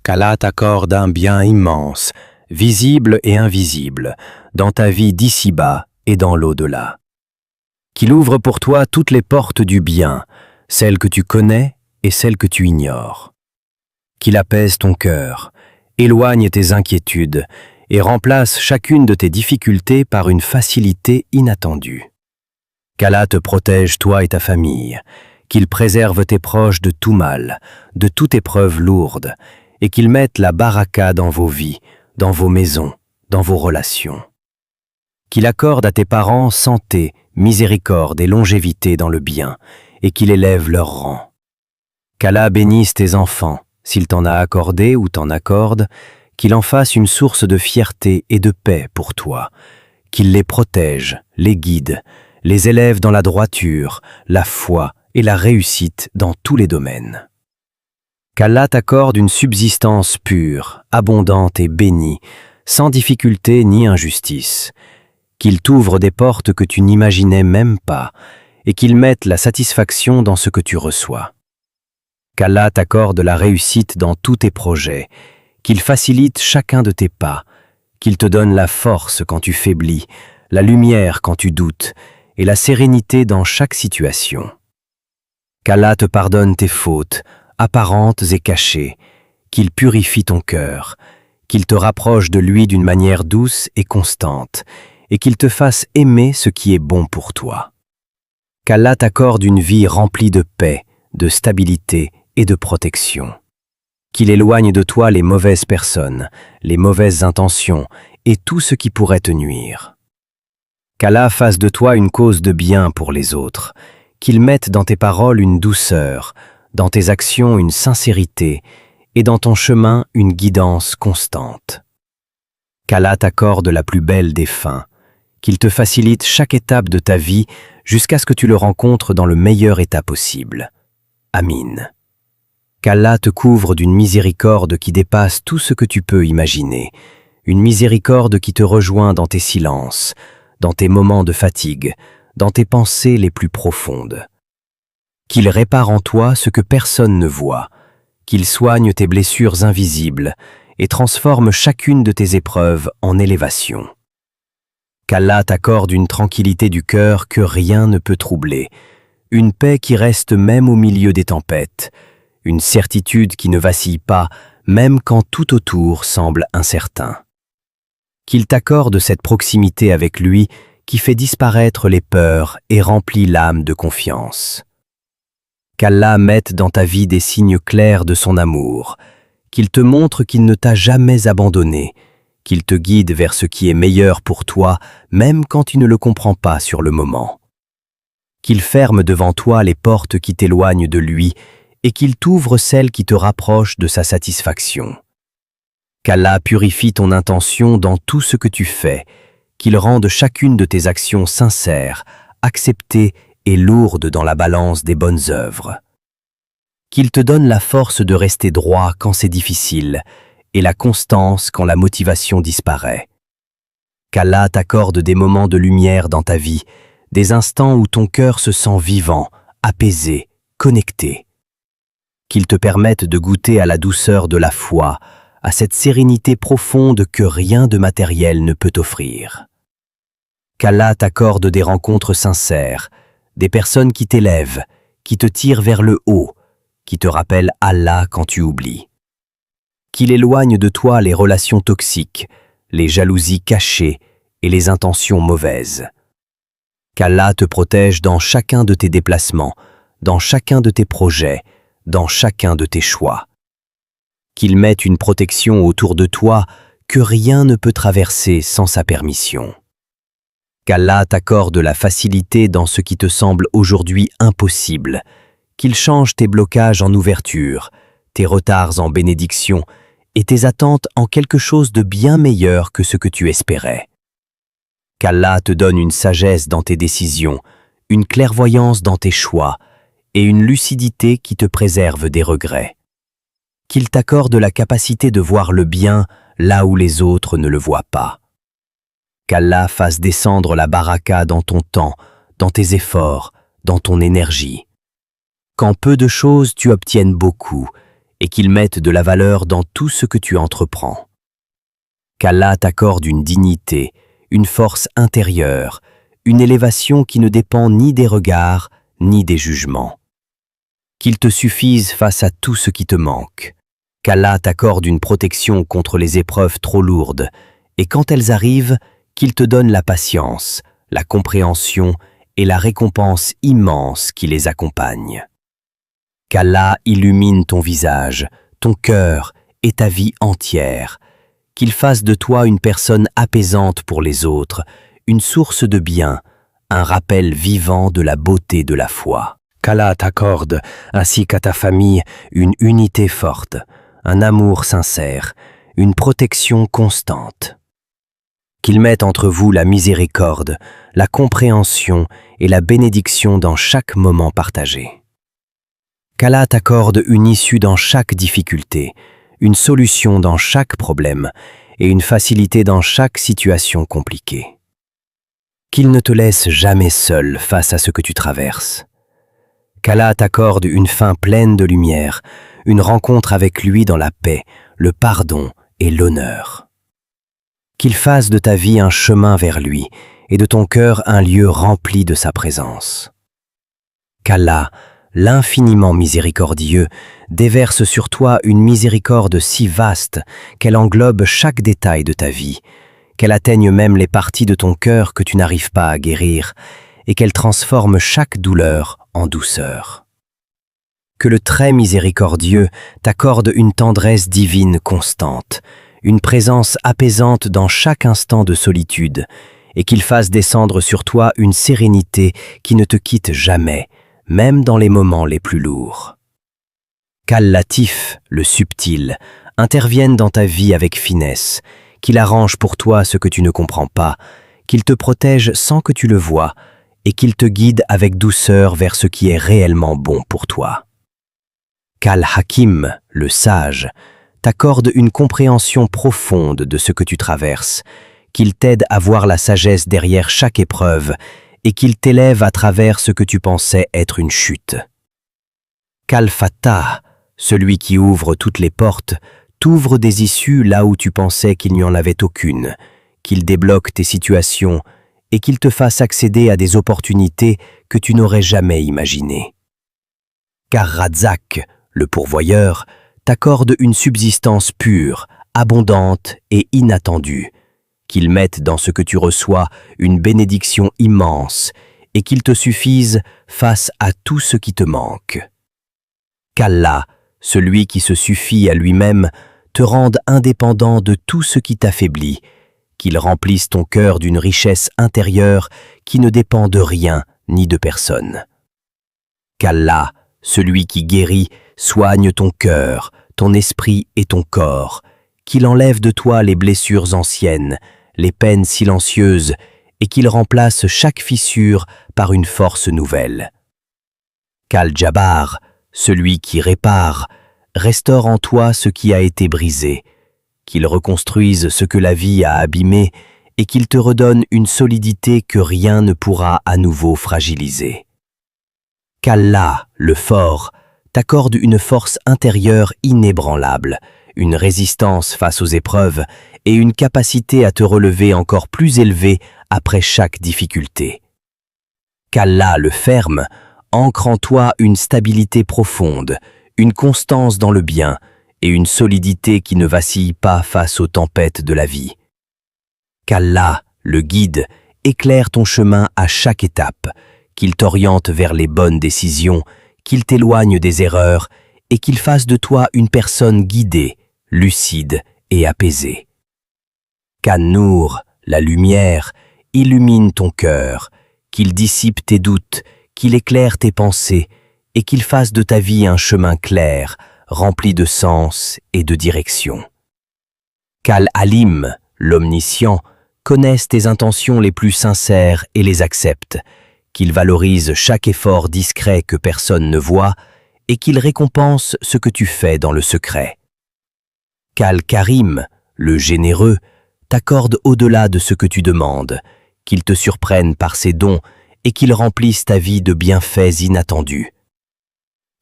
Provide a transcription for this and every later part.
qu'Allah t'accorde un bien immense, visible et invisible, dans ta vie d'ici-bas et dans l'au-delà. Qu'il ouvre pour toi toutes les portes du bien, celles que tu connais et celles que tu ignores. Qu'il apaise ton cœur, éloigne tes inquiétudes et remplace chacune de tes difficultés par une facilité inattendue. Qu'Allah te protège toi et ta famille, qu'il préserve tes proches de tout mal, de toute épreuve lourde, et qu'il mette la baraka dans vos vies, dans vos maisons, dans vos relations. Qu'il accorde à tes parents santé, miséricorde et longévité dans le bien, et qu'il élève leur rang. Qu'Allah bénisse tes enfants, s'il t'en a accordé ou t'en accorde, qu'il en fasse une source de fierté et de paix pour toi, qu'il les protège, les guide, les élève dans la droiture, la foi et la réussite dans tous les domaines. Qu'Allah t'accorde une subsistance pure, abondante et bénie, sans difficulté ni injustice, qu'il t'ouvre des portes que tu n'imaginais même pas, et qu'il mette la satisfaction dans ce que tu reçois. Qu'Allah t'accorde la réussite dans tous tes projets, qu'il facilite chacun de tes pas, qu'il te donne la force quand tu faiblis, la lumière quand tu doutes, et la sérénité dans chaque situation. Qu'Allah te pardonne tes fautes, apparentes et cachées, qu'il purifie ton cœur, qu'il te rapproche de lui d'une manière douce et constante, et qu'il te fasse aimer ce qui est bon pour toi. Qu'Allah t'accorde une vie remplie de paix, de stabilité et de protection. Qu'il éloigne de toi les mauvaises personnes, les mauvaises intentions et tout ce qui pourrait te nuire. Qu'Allah fasse de toi une cause de bien pour les autres, qu'il mette dans tes paroles une douceur, dans tes actions une sincérité et dans ton chemin une guidance constante. Qu'Allah t'accorde la plus belle des fins, qu'il te facilite chaque étape de ta vie jusqu'à ce que tu le rencontres dans le meilleur état possible. Amin. Qu'Allah te couvre d'une miséricorde qui dépasse tout ce que tu peux imaginer, une miséricorde qui te rejoint dans tes silences, dans tes moments de fatigue, dans tes pensées les plus profondes. Qu'il répare en toi ce que personne ne voit, qu'il soigne tes blessures invisibles et transforme chacune de tes épreuves en élévation. Qu'Allah t'accorde une tranquillité du cœur que rien ne peut troubler, une paix qui reste même au milieu des tempêtes, une certitude qui ne vacille pas même quand tout autour semble incertain. Qu'il t'accorde cette proximité avec lui qui fait disparaître les peurs et remplit l'âme de confiance. Qu'Allah mette dans ta vie des signes clairs de son amour, qu'il te montre qu'il ne t'a jamais abandonné, qu'il te guide vers ce qui est meilleur pour toi, même quand tu ne le comprends pas sur le moment. Qu'il ferme devant toi les portes qui t'éloignent de lui et qu'il t'ouvre celles qui te rapprochent de sa satisfaction. Qu'Allah purifie ton intention dans tout ce que tu fais, qu'il rende chacune de tes actions sincères, acceptées et lourdes dans la balance des bonnes œuvres. Qu'il te donne la force de rester droit quand c'est difficile et la constance quand la motivation disparaît. Qu'Allah t'accorde des moments de lumière dans ta vie, des instants où ton cœur se sent vivant, apaisé, connecté. Qu'il te permette de goûter à la douceur de la foi, à cette sérénité profonde que rien de matériel ne peut offrir. Qu'Allah t'accorde des rencontres sincères, des personnes qui t'élèvent, qui te tirent vers le haut, qui te rappellent Allah quand tu oublies. Qu'il éloigne de toi les relations toxiques, les jalousies cachées et les intentions mauvaises. Qu'Allah te protège dans chacun de tes déplacements, dans chacun de tes projets, dans chacun de tes choix. Qu'il mette une protection autour de toi que rien ne peut traverser sans sa permission. Qu'Allah t'accorde la facilité dans ce qui te semble aujourd'hui impossible, qu'il change tes blocages en ouverture, tes retards en bénédiction et tes attentes en quelque chose de bien meilleur que ce que tu espérais. Qu'Allah te donne une sagesse dans tes décisions, une clairvoyance dans tes choix et une lucidité qui te préserve des regrets. Qu'il t'accorde la capacité de voir le bien là où les autres ne le voient pas. Qu'Allah fasse descendre la baraka dans ton temps, dans tes efforts, dans ton énergie. Qu'en peu de choses tu obtiennes beaucoup et qu'il mette de la valeur dans tout ce que tu entreprends. Qu'Allah t'accorde une dignité, une force intérieure, une élévation qui ne dépend ni des regards, ni des jugements. Qu'il te suffise face à tout ce qui te manque. Qu'Allah t'accorde une protection contre les épreuves trop lourdes, et quand elles arrivent, qu'il te donne la patience, la compréhension et la récompense immense qui les accompagne. Qu'Allah illumine ton visage, ton cœur et ta vie entière. Qu'il fasse de toi une personne apaisante pour les autres, une source de bien, un rappel vivant de la beauté de la foi. Qu'Allah t'accorde, ainsi qu'à ta famille, une unité forte, un amour sincère, une protection constante. Qu'il mette entre vous la miséricorde, la compréhension et la bénédiction dans chaque moment partagé. Qu'Allah t'accorde une issue dans chaque difficulté, une solution dans chaque problème et une facilité dans chaque situation compliquée. Qu'il ne te laisse jamais seul face à ce que tu traverses. Qu'Allah t'accorde une fin pleine de lumière, une rencontre avec lui dans la paix, le pardon et l'honneur. Qu'il fasse de ta vie un chemin vers lui et de ton cœur un lieu rempli de sa présence. Qu'Allah, l'infiniment miséricordieux, déverse sur toi une miséricorde si vaste qu'elle englobe chaque détail de ta vie, qu'elle atteigne même les parties de ton cœur que tu n'arrives pas à guérir et qu'elle transforme chaque douleur en douceur. Que le très miséricordieux t'accorde une tendresse divine constante, une présence apaisante dans chaque instant de solitude, et qu'il fasse descendre sur toi une sérénité qui ne te quitte jamais, même dans les moments les plus lourds. Qu'Al-Latif, le subtil, intervienne dans ta vie avec finesse, qu'il arrange pour toi ce que tu ne comprends pas, qu'il te protège sans que tu le vois, et qu'il te guide avec douceur vers ce qui est réellement bon pour toi. Qu'Al-Hakim, le sage, t'accorde une compréhension profonde de ce que tu traverses, qu'il t'aide à voir la sagesse derrière chaque épreuve et qu'il t'élève à travers ce que tu pensais être une chute. Qu'Al-Fattah, celui qui ouvre toutes les portes, t'ouvre des issues là où tu pensais qu'il n'y en avait aucune, qu'il débloque tes situations et qu'il te fasse accéder à des opportunités que tu n'aurais jamais imaginées. Car Razzaq, le pourvoyeur, t'accorde une subsistance pure, abondante et inattendue, qu'il mette dans ce que tu reçois une bénédiction immense et qu'il te suffise face à tout ce qui te manque. Qu'Allah, celui qui se suffit à lui-même, te rende indépendant de tout ce qui t'affaiblit, qu'il remplisse ton cœur d'une richesse intérieure qui ne dépend de rien ni de personne. Qu'Allah, celui qui guérit, soigne ton cœur, ton esprit et ton corps, qu'il enlève de toi les blessures anciennes, les peines silencieuses, et qu'il remplace chaque fissure par une force nouvelle. Qu'Al-Jabbar, celui qui répare, restaure en toi ce qui a été brisé, qu'il reconstruise ce que la vie a abîmé et qu'il te redonne une solidité que rien ne pourra à nouveau fragiliser. Qu'Allah, le fort, t'accorde une force intérieure inébranlable, une résistance face aux épreuves et une capacité à te relever encore plus élevée après chaque difficulté. Qu'Allah, le ferme, ancre en toi une stabilité profonde, une constance dans le bien et une solidité qui ne vacille pas face aux tempêtes de la vie. Qu'Allah, le guide, éclaire ton chemin à chaque étape, qu'il t'oriente vers les bonnes décisions, qu'il t'éloigne des erreurs et qu'il fasse de toi une personne guidée, lucide et apaisée. Qu'An-Nour, la lumière, illumine ton cœur, qu'il dissipe tes doutes, qu'il éclaire tes pensées et qu'il fasse de ta vie un chemin clair, rempli de sens et de direction. Qu'Al-Alim, l'omniscient, connaisse tes intentions les plus sincères et les accepte, qu'il valorise chaque effort discret que personne ne voit et qu'il récompense ce que tu fais dans le secret. Qu'Al-Karim, le généreux, t'accorde au-delà de ce que tu demandes, qu'il te surprenne par ses dons et qu'il remplisse ta vie de bienfaits inattendus.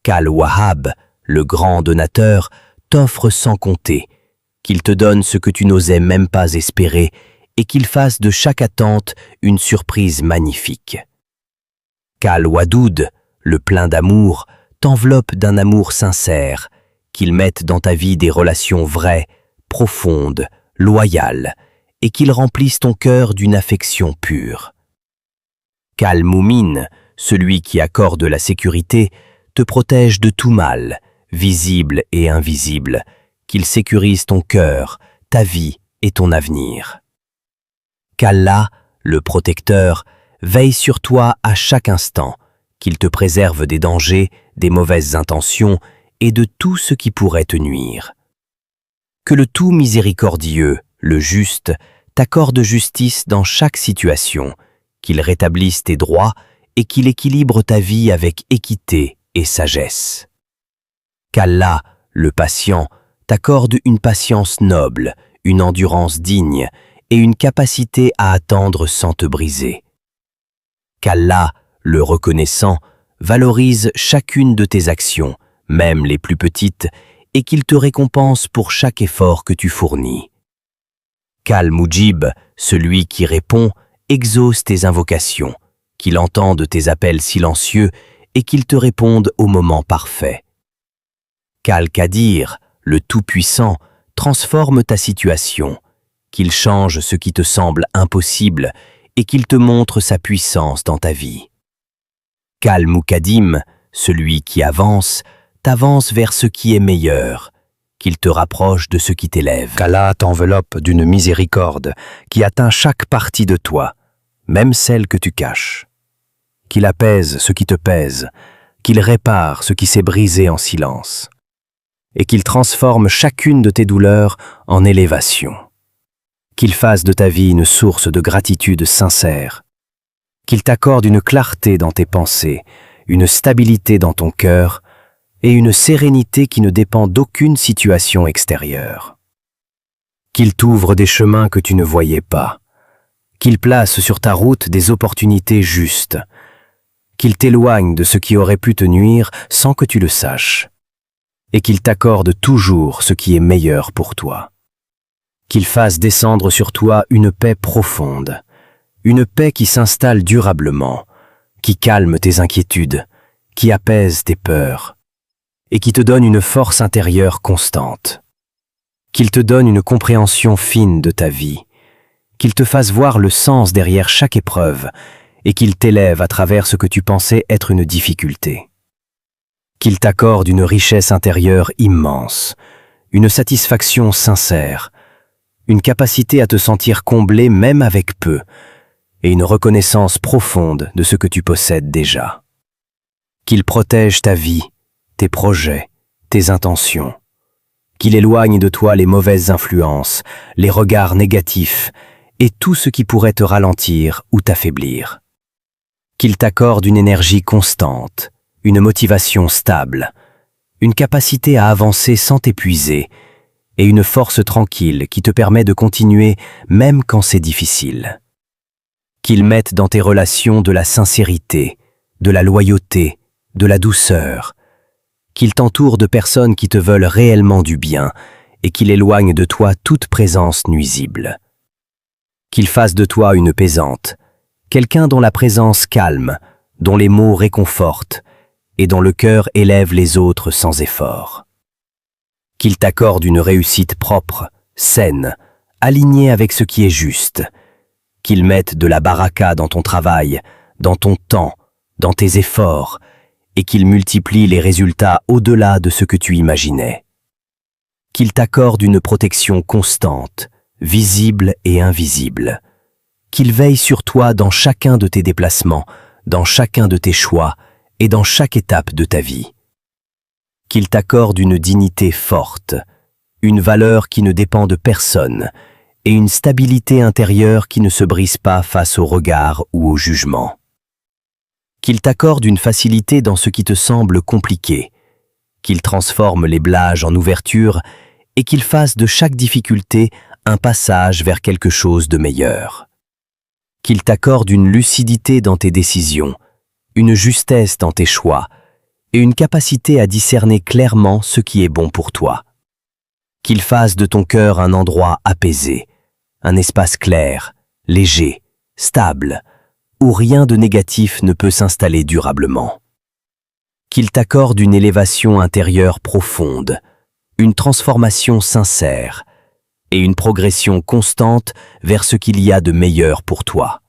Qu'Al-Wahhab, le grand donateur, t'offre sans compter, qu'il te donne ce que tu n'osais même pas espérer et qu'il fasse de chaque attente une surprise magnifique. Qu'Al Wadoud, le plein d'amour, t'enveloppe d'un amour sincère, qu'il mette dans ta vie des relations vraies, profondes, loyales, et qu'il remplisse ton cœur d'une affection pure. Qu'Al Moumin, celui qui accorde la sécurité, te protège de tout mal, visible et invisible, qu'il sécurise ton cœur, ta vie et ton avenir. Qu'Allah, le protecteur, veille sur toi à chaque instant, qu'il te préserve des dangers, des mauvaises intentions et de tout ce qui pourrait te nuire. Que le tout miséricordieux, le juste, t'accorde justice dans chaque situation, qu'il rétablisse tes droits et qu'il équilibre ta vie avec équité et sagesse. Qu'Allah, le patient, t'accorde une patience noble, une endurance digne et une capacité à attendre sans te briser. Qu'Allah, le reconnaissant, valorise chacune de tes actions, même les plus petites, et qu'il te récompense pour chaque effort que tu fournis. Qu'Al Moujib, celui qui répond, exauce tes invocations, qu'il entende tes appels silencieux et qu'il te réponde au moment parfait. Qu'Al Qadir, le Tout-Puissant, transforme ta situation, qu'il change ce qui te semble impossible et qu'il te montre sa puissance dans ta vie. Qu'Al Moukadim, celui qui avance, t'avance vers ce qui est meilleur, qu'il te rapproche de ce qui t'élève. Qu'Allah t'enveloppe d'une miséricorde qui atteint chaque partie de toi, même celle que tu caches. Qu'il apaise ce qui te pèse, qu'il répare ce qui s'est brisé en silence, et qu'il transforme chacune de tes douleurs en élévation. Qu'il fasse de ta vie une source de gratitude sincère, qu'il t'accorde une clarté dans tes pensées, une stabilité dans ton cœur et une sérénité qui ne dépend d'aucune situation extérieure. Qu'il t'ouvre des chemins que tu ne voyais pas, qu'il place sur ta route des opportunités justes, qu'il t'éloigne de ce qui aurait pu te nuire sans que tu le saches, et qu'il t'accorde toujours ce qui est meilleur pour toi. Qu'il fasse descendre sur toi une paix profonde, une paix qui s'installe durablement, qui calme tes inquiétudes, qui apaise tes peurs, et qui te donne une force intérieure constante. Qu'il te donne une compréhension fine de ta vie, qu'il te fasse voir le sens derrière chaque épreuve, et qu'il t'élève à travers ce que tu pensais être une difficulté. Qu'il t'accorde une richesse intérieure immense, une satisfaction sincère, une capacité à te sentir comblé même avec peu, et une reconnaissance profonde de ce que tu possèdes déjà. Qu'il protège ta vie, tes projets, tes intentions, qu'il éloigne de toi les mauvaises influences, les regards négatifs et tout ce qui pourrait te ralentir ou t'affaiblir. Qu'il t'accorde une énergie constante, une motivation stable, une capacité à avancer sans t'épuiser et une force tranquille qui te permet de continuer même quand c'est difficile. Qu'il mette dans tes relations de la sincérité, de la loyauté, de la douceur, qu'il t'entoure de personnes qui te veulent réellement du bien et qu'il éloigne de toi toute présence nuisible. Qu'il fasse de toi une paisante, quelqu'un dont la présence calme, dont les mots réconfortent et dont le cœur élève les autres sans effort. Qu'il t'accorde une réussite propre, saine, alignée avec ce qui est juste, qu'il mette de la baraka dans ton travail, dans ton temps, dans tes efforts, et qu'il multiplie les résultats au-delà de ce que tu imaginais. Qu'il t'accorde une protection constante, visible et invisible. Qu'il veille sur toi dans chacun de tes déplacements, dans chacun de tes choix et dans chaque étape de ta vie. Qu'il t'accorde une dignité forte, une valeur qui ne dépend de personne et une stabilité intérieure qui ne se brise pas face au regard ou au jugement. Qu'il t'accorde une facilité dans ce qui te semble compliqué, qu'il transforme les blages en ouverture et qu'il fasse de chaque difficulté un passage vers quelque chose de meilleur. Qu'il t'accorde une lucidité dans tes décisions, une justesse dans tes choix et une capacité à discerner clairement ce qui est bon pour toi. Qu'il fasse de ton cœur un endroit apaisé, un espace clair, léger, stable, où rien de négatif ne peut s'installer durablement. Qu'il t'accorde une élévation intérieure profonde, une transformation sincère et une progression constante vers ce qu'il y a de meilleur pour toi.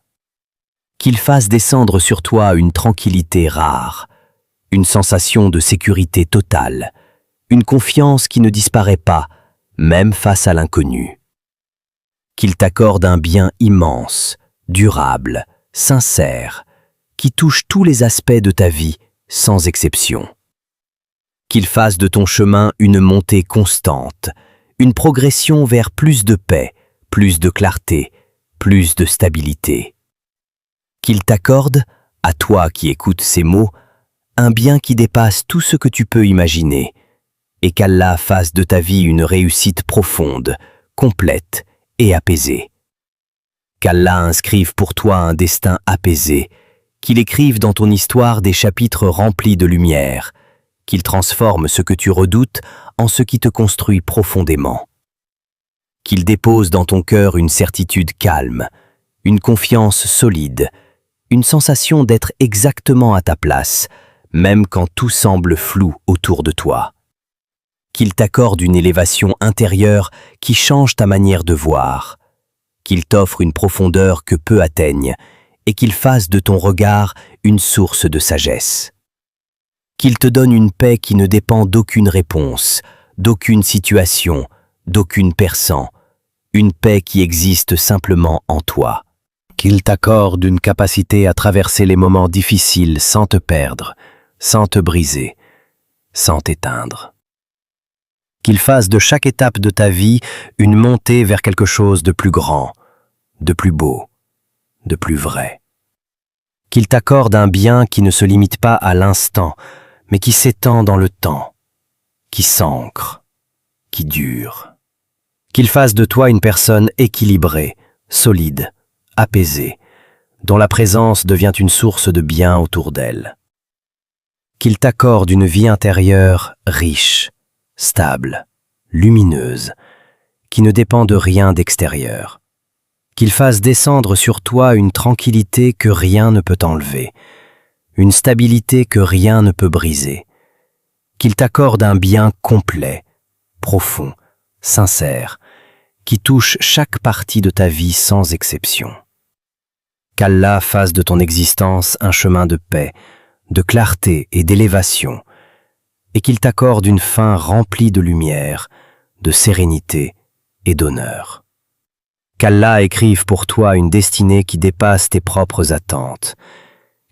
Qu'il fasse descendre sur toi une tranquillité rare, une sensation de sécurité totale, une confiance qui ne disparaît pas, même face à l'inconnu. Qu'il t'accorde un bien immense, durable, sincère, qui touche tous les aspects de ta vie, sans exception. Qu'il fasse de ton chemin une montée constante, une progression vers plus de paix, plus de clarté, plus de stabilité. Qu'il t'accorde, à toi qui écoutes ces mots, un bien qui dépasse tout ce que tu peux imaginer, et qu'Allah fasse de ta vie une réussite profonde, complète et apaisée. Qu'Allah inscrive pour toi un destin apaisé, qu'il écrive dans ton histoire des chapitres remplis de lumière, qu'il transforme ce que tu redoutes en ce qui te construit profondément. Qu'il dépose dans ton cœur une certitude calme, une confiance solide, une sensation d'être exactement à ta place, même quand tout semble flou autour de toi. Qu'il t'accorde une élévation intérieure qui change ta manière de voir, qu'il t'offre une profondeur que peu atteignent, et qu'il fasse de ton regard une source de sagesse. Qu'il te donne une paix qui ne dépend d'aucune réponse, d'aucune situation, d'aucune personne, une paix qui existe simplement en toi. Qu'il t'accorde une capacité à traverser les moments difficiles sans te perdre, sans te briser, sans t'éteindre. Qu'il fasse de chaque étape de ta vie une montée vers quelque chose de plus grand, de plus beau, de plus vrai. Qu'il t'accorde un bien qui ne se limite pas à l'instant, mais qui s'étend dans le temps, qui s'ancre, qui dure. Qu'il fasse de toi une personne équilibrée, solide, apaisée, dont la présence devient une source de bien autour d'elle. Qu'il t'accorde une vie intérieure riche, stable, lumineuse, qui ne dépend de rien d'extérieur. Qu'il fasse descendre sur toi une tranquillité que rien ne peut enlever, une stabilité que rien ne peut briser. Qu'il t'accorde un bien complet, profond, sincère, qui touche chaque partie de ta vie sans exception. Qu'Allah fasse de ton existence un chemin de paix, de clarté et d'élévation, et qu'il t'accorde une fin remplie de lumière, de sérénité et d'honneur. Qu'Allah écrive pour toi une destinée qui dépasse tes propres attentes,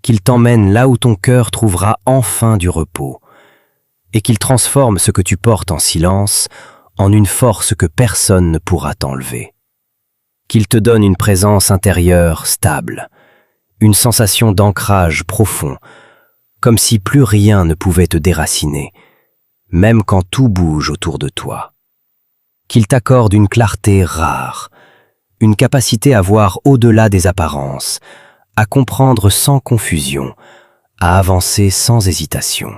qu'il t'emmène là où ton cœur trouvera enfin du repos, et qu'il transforme ce que tu portes en silence en une force que personne ne pourra t'enlever. Qu'il te donne une présence intérieure stable, une sensation d'ancrage profond, comme si plus rien ne pouvait te déraciner, même quand tout bouge autour de toi. Qu'il t'accorde une clarté rare, une capacité à voir au-delà des apparences, à comprendre sans confusion, à avancer sans hésitation.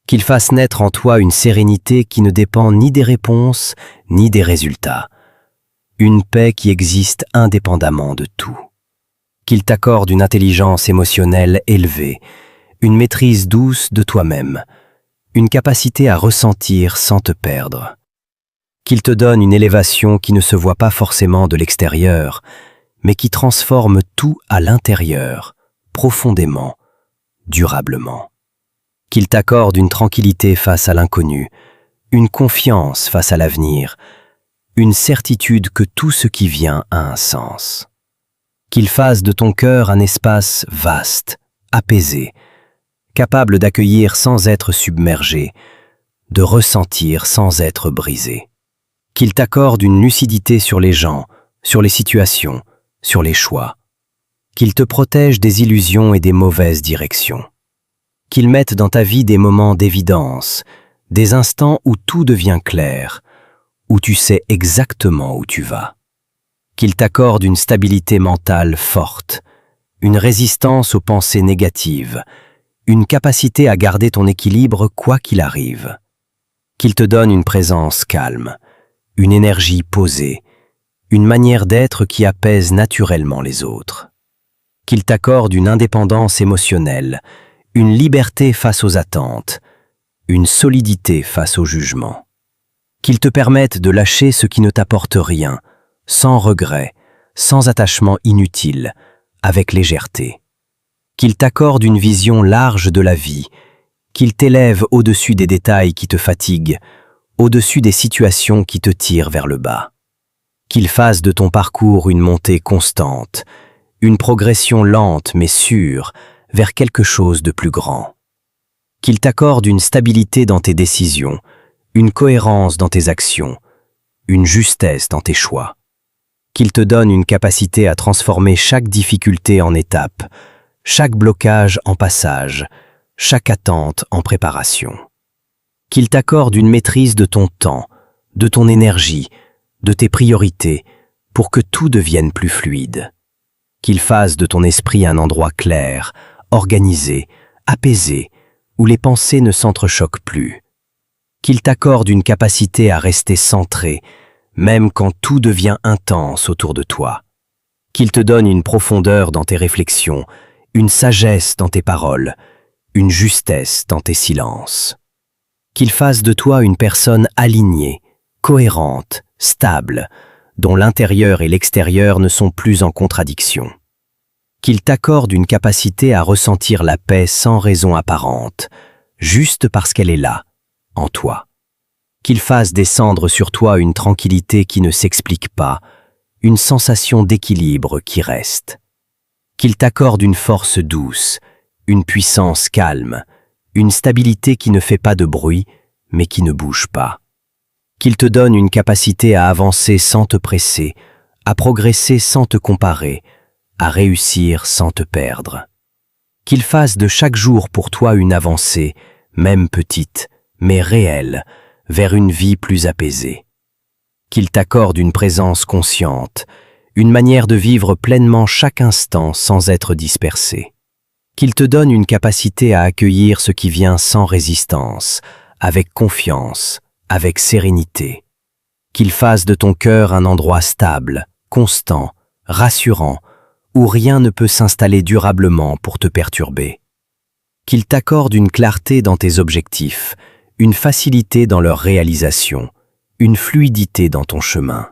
Qu'il fasse naître en toi une sérénité qui ne dépend ni des réponses, ni des résultats, une paix qui existe indépendamment de tout. Qu'il t'accorde une intelligence émotionnelle élevée, une maîtrise douce de toi-même, une capacité à ressentir sans te perdre. Qu'il te donne une élévation qui ne se voit pas forcément de l'extérieur, mais qui transforme tout à l'intérieur, profondément, durablement. Qu'il t'accorde une tranquillité face à l'inconnu, une confiance face à l'avenir, une certitude que tout ce qui vient a un sens. Qu'il fasse de ton cœur un espace vaste, apaisé, capable d'accueillir sans être submergé, de ressentir sans être brisé. Qu'il t'accorde une lucidité sur les gens, sur les situations, sur les choix. Qu'il te protège des illusions et des mauvaises directions. Qu'il mette dans ta vie des moments d'évidence, des instants où tout devient clair, où tu sais exactement où tu vas. Qu'il t'accorde une stabilité mentale forte, une résistance aux pensées négatives, une capacité à garder ton équilibre quoi qu'il arrive. Qu'il te donne une présence calme, une énergie posée, une manière d'être qui apaise naturellement les autres. Qu'il t'accorde une indépendance émotionnelle, une liberté face aux attentes, une solidité face au jugement. Qu'il te permette de lâcher ce qui ne t'apporte rien, sans regret, sans attachement inutile, avec légèreté. Qu'il t'accorde une vision large de la vie, qu'il t'élève au-dessus des détails qui te fatiguent, au-dessus des situations qui te tirent vers le bas. Qu'il fasse de ton parcours une montée constante, une progression lente mais sûre vers quelque chose de plus grand. Qu'il t'accorde une stabilité dans tes décisions, une cohérence dans tes actions, une justesse dans tes choix. Qu'il te donne une capacité à transformer chaque difficulté en étape, chaque blocage en passage, chaque attente en préparation. Qu'il t'accorde une maîtrise de ton temps, de ton énergie, de tes priorités, pour que tout devienne plus fluide. Qu'il fasse de ton esprit un endroit clair, organisé, apaisé, où les pensées ne s'entrechoquent plus. Qu'il t'accorde une capacité à rester centré, même quand tout devient intense autour de toi. Qu'il te donne une profondeur dans tes réflexions, une sagesse dans tes paroles, une justesse dans tes silences. Qu'il fasse de toi une personne alignée, cohérente, stable, dont l'intérieur et l'extérieur ne sont plus en contradiction. Qu'il t'accorde une capacité à ressentir la paix sans raison apparente, juste parce qu'elle est là, en toi. Qu'il fasse descendre sur toi une tranquillité qui ne s'explique pas, une sensation d'équilibre qui reste. Qu'il t'accorde une force douce, une puissance calme, une stabilité qui ne fait pas de bruit, mais qui ne bouge pas. Qu'il te donne une capacité à avancer sans te presser, à progresser sans te comparer, à réussir sans te perdre. Qu'il fasse de chaque jour pour toi une avancée, même petite, mais réelle, vers une vie plus apaisée. Qu'il t'accorde une présence consciente, une manière de vivre pleinement chaque instant sans être dispersé. Qu'il te donne une capacité à accueillir ce qui vient sans résistance, avec confiance, avec sérénité. Qu'il fasse de ton cœur un endroit stable, constant, rassurant, où rien ne peut s'installer durablement pour te perturber. Qu'il t'accorde une clarté dans tes objectifs, une facilité dans leur réalisation, une fluidité dans ton chemin.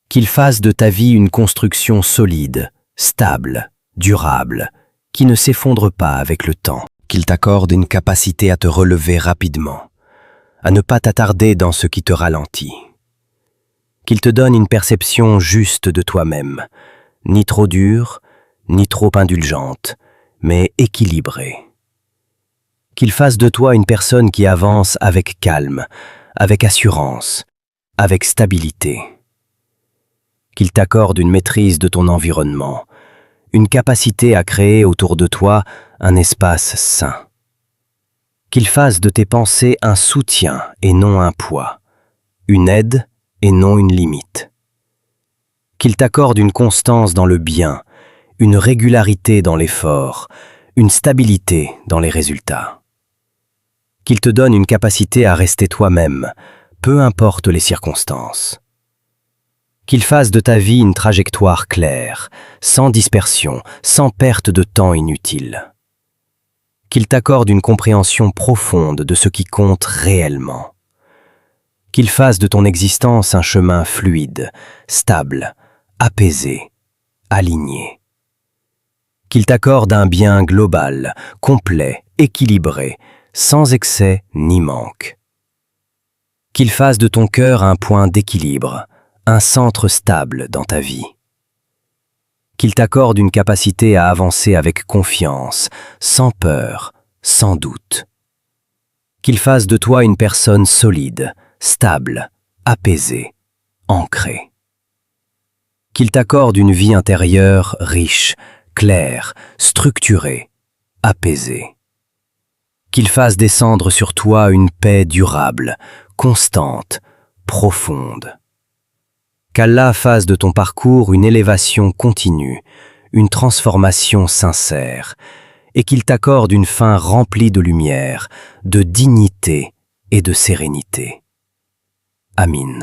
Qu'il fasse de ta vie une construction solide, stable, durable, qui ne s'effondre pas avec le temps. Qu'il t'accorde une capacité à te relever rapidement, à ne pas t'attarder dans ce qui te ralentit. Qu'il te donne une perception juste de toi-même, ni trop dure, ni trop indulgente, mais équilibrée. Qu'il fasse de toi une personne qui avance avec calme, avec assurance, avec stabilité. Qu'il t'accorde une maîtrise de ton environnement, une capacité à créer autour de toi un espace sain. Qu'il fasse de tes pensées un soutien et non un poids, une aide et non une limite. Qu'il t'accorde une constance dans le bien, une régularité dans l'effort, une stabilité dans les résultats. Qu'il te donne une capacité à rester toi-même, peu importe les circonstances. Qu'il fasse de ta vie une trajectoire claire, sans dispersion, sans perte de temps inutile. Qu'il t'accorde une compréhension profonde de ce qui compte réellement. Qu'il fasse de ton existence un chemin fluide, stable, apaisé, aligné. Qu'il t'accorde un bien global, complet, équilibré, sans excès ni manque. Qu'il fasse de ton cœur un point d'équilibre, un centre stable dans ta vie. Qu'il t'accorde une capacité à avancer avec confiance, sans peur, sans doute. Qu'il fasse de toi une personne solide, stable, apaisée, ancrée. Qu'il t'accorde une vie intérieure riche, claire, structurée, apaisée. Qu'il fasse descendre sur toi une paix durable, constante, profonde. Qu'Allah fasse de ton parcours une élévation continue, une transformation sincère, et qu'il t'accorde une fin remplie de lumière, de dignité et de sérénité. Amin.